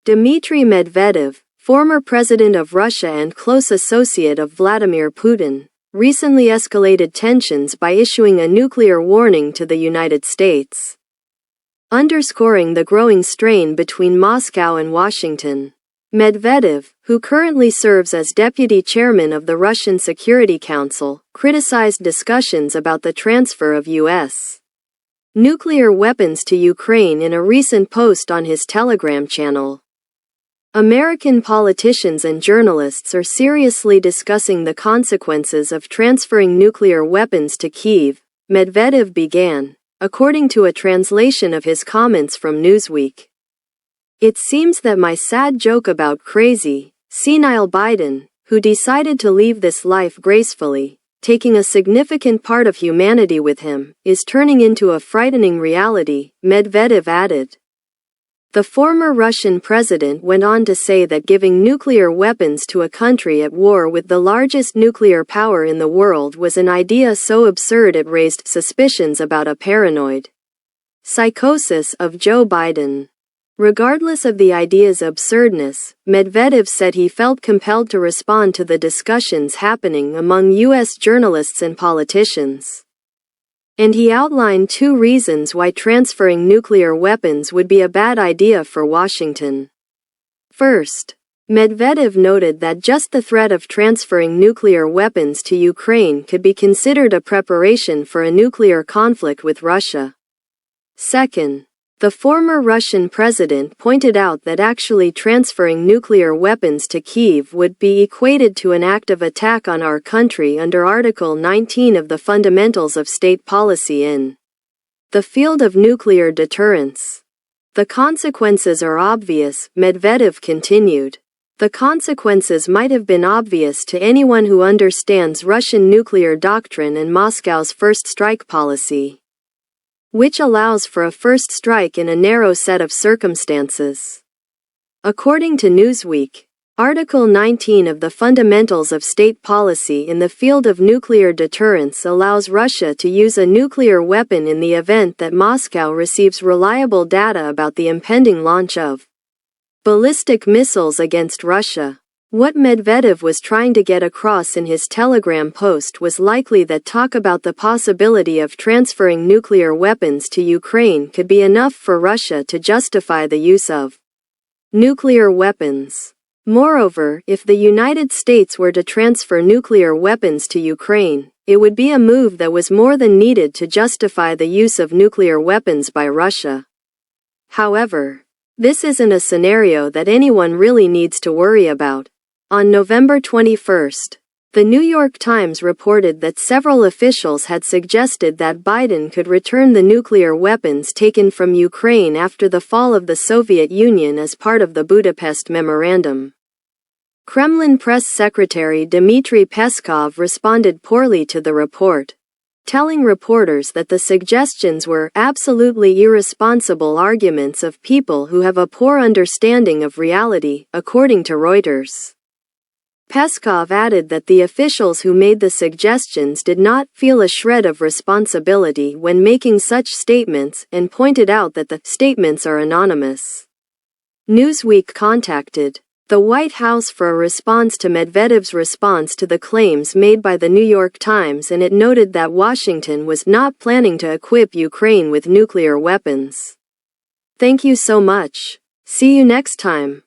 Dmitry Medvedev, former president of Russia and close associate of Vladimir Putin, recently escalated tensions by issuing a nuclear warning to the United States, underscoring the growing strain between Moscow and Washington. Medvedev, who currently serves as deputy chairman of the Russian Security Council, criticized discussions about the transfer of U.S. nuclear weapons to Ukraine in a recent post on his Telegram channel. American politicians and journalists are seriously discussing the consequences of transferring nuclear weapons to Kyiv, Medvedev began, according to a translation of his comments from Newsweek. It seems that my sad joke about crazy, senile Biden, who decided to leave this life gracefully, taking a significant part of humanity with him, is turning into a frightening reality, Medvedev added. The former Russian president went on to say that giving nuclear weapons to a country at war with the largest nuclear power in the world was an idea so absurd it raised suspicions about a paranoid psychosis of Joe Biden. Regardless of the idea's absurdness, Medvedev said he felt compelled to respond to the discussions happening among U.S. journalists and politicians. And he outlined two reasons why transferring nuclear weapons would be a bad idea for Washington. First, Medvedev noted that just the threat of transferring nuclear weapons to Ukraine could be considered a preparation for a nuclear conflict with Russia. Second, the former Russian president pointed out that actually transferring nuclear weapons to Kyiv would be equated to an act of attack on our country under Article 19 of the Fundamentals of State Policy in the field of nuclear deterrence. The consequences are obvious, Medvedev continued. The consequences might have been obvious to anyone who understands Russian nuclear doctrine and Moscow's first strike policy, which allows for a first strike in a narrow set of circumstances. According to Newsweek, Article 19 of the Fundamentals of State Policy in the field of nuclear deterrence allows Russia to use a nuclear weapon in the event that Moscow receives reliable data about the impending launch of ballistic missiles against Russia. What Medvedev was trying to get across in his Telegram post was likely that talk about the possibility of transferring nuclear weapons to Ukraine could be enough for Russia to justify the use of nuclear weapons. Moreover, if the United States were to transfer nuclear weapons to Ukraine, it would be a move that was more than needed to justify the use of nuclear weapons by Russia. However, this isn't a scenario that anyone really needs to worry about. On November 21, the New York Times reported that several officials had suggested that Biden could return the nuclear weapons taken from Ukraine after the fall of the Soviet Union as part of the Budapest Memorandum. Kremlin press secretary Dmitry Peskov responded poorly to the report, telling reporters that the suggestions were absolutely irresponsible arguments of people who have a poor understanding of reality, according to Reuters. Peskov added that the officials who made the suggestions did not feel a shred of responsibility when making such statements and pointed out that the statements are anonymous. Newsweek contacted the White House for a response to Medvedev's response to the claims made by the New York Times, and it noted that Washington was not planning to equip Ukraine with nuclear weapons. Thank you so much. See you next time.